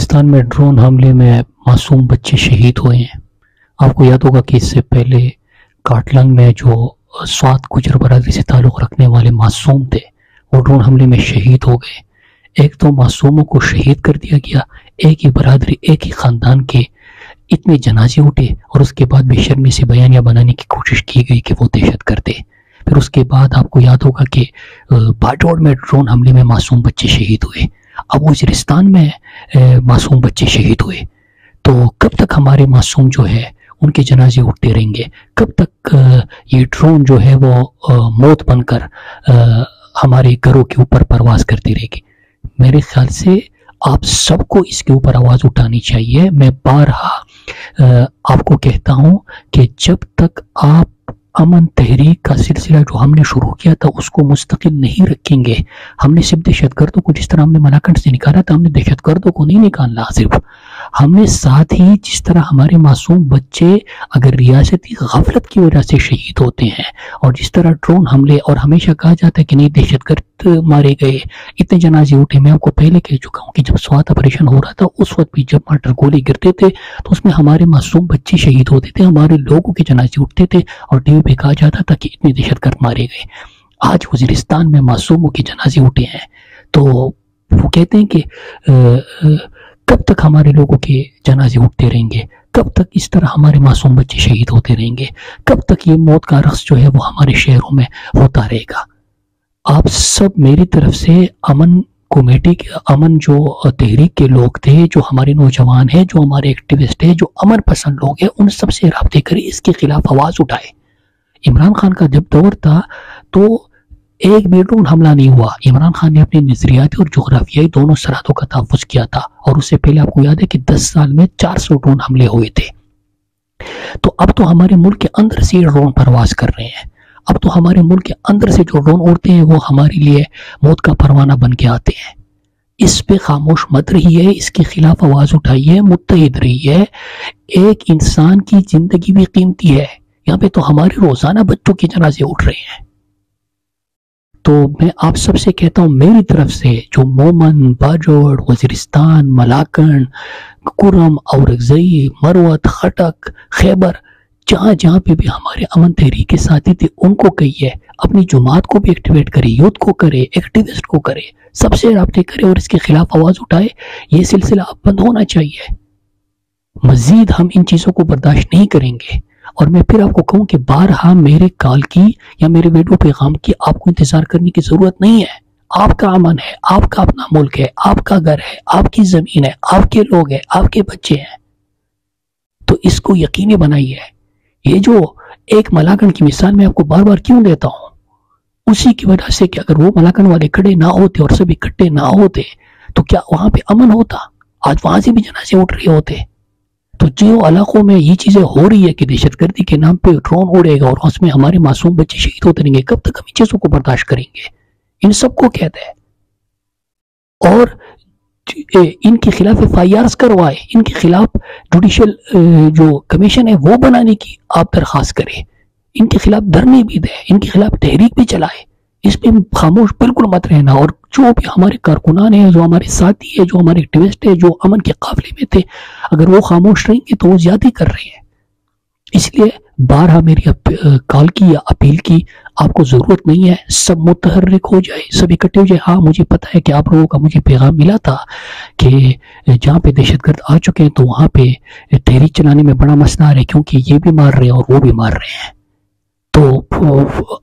وزیرستان میں ڈرون حملے میں معصوم بچے شہید ہوئے ہیں۔ آپ کو یاد ہوگا کہ اس سے پہلے کاٹلنگ میں جو سوات گجر برادری سے تعلق رکھنے والے معصوم تھے وہ ڈرون حملے میں شہید ہو گئے۔ ایک تو معصوموں کو شہید کر دیا گیا، ایک ہی برادری ایک ہی خاندان کے اتنے جنازے اٹھے، اور اس کے بعد بے شرمی سے بیانیہ بنانے کی کوشش کی گئی کہ وہ دہشت گرد ہے۔ پھر اس کے بعد آپ کو یاد ہوگا کہ باجوڑ میں ڈرون حملے میں معصوم بچے شہید ہوئے، اب وزیرستان میں معصوم بچے شہید ہوئے۔ تو کب تک ہمارے معصوم جو ہے ان کے جنازے اٹھتے رہیں گے؟ کب تک یہ ڈرون جو ہے وہ موت بن کر ہمارے گھروں کے اوپر پرواز کرتی رہے گی؟ میرے خیال سے آپ سب کو اس کے اوپر آواز اٹھانی چاہیے۔ میں بارہا آپ کو کہتا ہوں کہ جب تک آپ امن تحریک کا سلسلہ جو ہم نے شروع کیا تھا اس کو مستقل نہیں رکھیں گے، ہم نے صرف دہشت گردوں کو جس طرح ہم نے ملاکنڈ سے نکالا تھا، ہم نے دہشت گردوں کو نہیں نکالنا، صرف ہم نے ساتھ ہی جس طرح ہمارے معصوم بچے اگر ریاستی غفلت کی وجہ سے شہید ہوتے ہیں، اور جس طرح ڈرون حملے، اور ہمیشہ کہا جاتا ہے کہ نہیں دہشت گرد مارے گئے، اتنے جنازے اٹھے۔ میں آپ کو پہلے کہہ چکا ہوں کہ جب سوات آپریشن ہو رہا تھا اس وقت بھی جب مارٹر گولی گرتے تھے تو اس میں ہمارے معصوم بچے شہید ہوتے تھے، ہمارے لوگوں کے جنازے اٹھتے تھے، اور ٹی وی پہ کہا جاتا تھا کہ اتنے دہشت گرد مارے گئے۔ آج وزیرستان میں معصوموں کے جنازے اٹھے ہیں، تو وہ کہتے ہیں کہ کب تک ہمارے لوگوں کے جنازے اٹھتے رہیں گے؟ کب تک اس طرح ہمارے معصوم بچے شہید ہوتے رہیں گے؟ کب تک یہ موت کا رقص جو ہے وہ ہمارے شہروں میں ہوتا رہے گا؟ آپ سب میری طرف سے امن کمیٹی کے، امن جو تحریک کے لوگ تھے، جو ہمارے نوجوان ہیں، جو ہمارے ایکٹیوسٹ ہیں، جو امن پسند لوگ ہیں، ان سب سے رابطے کریں، اس کے خلاف آواز اٹھائے۔ عمران خان کا جب دور تھا تو ایک بھی ڈرون حملہ نہیں ہوا۔ عمران خان نے اپنے نظریاتی اور جغرافیائی دونوں سرحدوں کا تحفظ کیا تھا، اور اس سے پہلے آپ کو یاد ہے کہ 10 سال میں 400 ڈرون حملے ہوئے تھے۔ تو اب تو ہمارے ملک کے اندر سے ڈرون پرواز کر رہے ہیں، اب تو ہمارے ملک کے اندر سے جو ڈرون اڑتے ہیں وہ ہمارے لیے موت کا پروانہ بن کے آتے ہیں۔ اس پہ خاموش مت رہیے، اس کے خلاف آواز اٹھائیے، متحد رہیے۔ ایک انسان کی زندگی بھی قیمتی ہے، یہاں پہ تو ہمارے روزانہ بچوں کے جنازے اٹھ رہے ہیں۔ تو میں آپ سب سے کہتا ہوں میری طرف سے، جو مومن، باجوڑ، وزیرستان، ملاکنڈ، کرم، اورگزئی، مروت، خٹک، خیبر، جہاں جہاں پہ بھی ہمارے امن تحریک کے ساتھی تھے ان کو کہیے اپنی جماعت کو بھی ایکٹیویٹ کرے، یوتھ کو کرے، ایکٹیوسٹ کو کرے، سب سے رابطے کرے اور اس کے خلاف آواز اٹھائے۔ یہ سلسلہ اب بند ہونا چاہیے، مزید ہم ان چیزوں کو برداشت نہیں کریں گے۔ اور میں پھر آپ کو کہوں کہ بارہا میرے کال کی یا میرے ویڈیو پیغام کی آپ کو انتظار کرنے کی ضرورت نہیں ہے۔ آپ کا امن ہے، آپ کا اپنا ملک ہے، آپ کا گھر ہے، آپ کی زمین ہے، آپ کے لوگ ہیں، آپ کے بچے ہیں، تو اس کو یقینی بنائیے۔ یہ جو ایک ملاکنڈ کی مثال میں آپ کو بار بار کیوں دیتا ہوں، اسی کی وجہ سے کہ اگر وہ ملاکنڈ والے کھڑے نہ ہوتے اور سب اکٹھے نہ ہوتے تو کیا وہاں پہ امن ہوتا؟ آج وہاں سے بھی جنازے اٹھ رہے ہوتے۔ تو جو علاقوں میں یہ چیزیں ہو رہی ہے کہ دہشت گردی کے نام پہ ڈرون اڑے گا اور اس میں ہمارے معصوم بچے شہید ہوتے رہیں گے، کب تک ہم ان چیزوں کو برداشت کریں گے؟ ان سب کو کہتے ہیں، اور ان کے خلاف FIRs کروائے، ان کے خلاف جوڈیشل جو کمیشن ہے وہ بنانے کی آپ درخواست کریں، ان کے خلاف دھرنے بھی دیں، ان کے خلاف تحریک بھی چلائے۔ اس پہ خاموش بالکل مت رہنا، اور جو بھی ہمارے کارکنان ہیں، جو ہمارے ساتھی ہیں، جو ہمارے ایکٹیوسٹ ہیں، جو امن کے قافلے میں تھے، اگر وہ خاموش رہیں گے تو وہ زیادتی کر رہے ہیں۔ اس لیے بارہا میری کال کی یا اپیل کی آپ کو ضرورت نہیں ہے، سب متحرک ہو جائے، سب اکٹھے ہو جائے۔ ہاں مجھے پتا ہے کہ آپ لوگوں کا مجھے پیغام ملا تھا کہ جہاں پہ دہشت گرد آ چکے ہیں تو وہاں پہ تحریک چلانے میں بڑا مسئلہ آ رہا ہے، کیونکہ یہ بھی مار رہے ہیں اور وہ بھی مار رہے ہیں۔ تو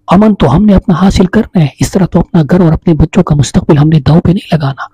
امن تو ہم نے اپنا حاصل کرنا ہے، اس طرح تو اپنا گھر اور اپنے بچوں کا مستقبل ہم نے داؤ پہ نہیں لگانا۔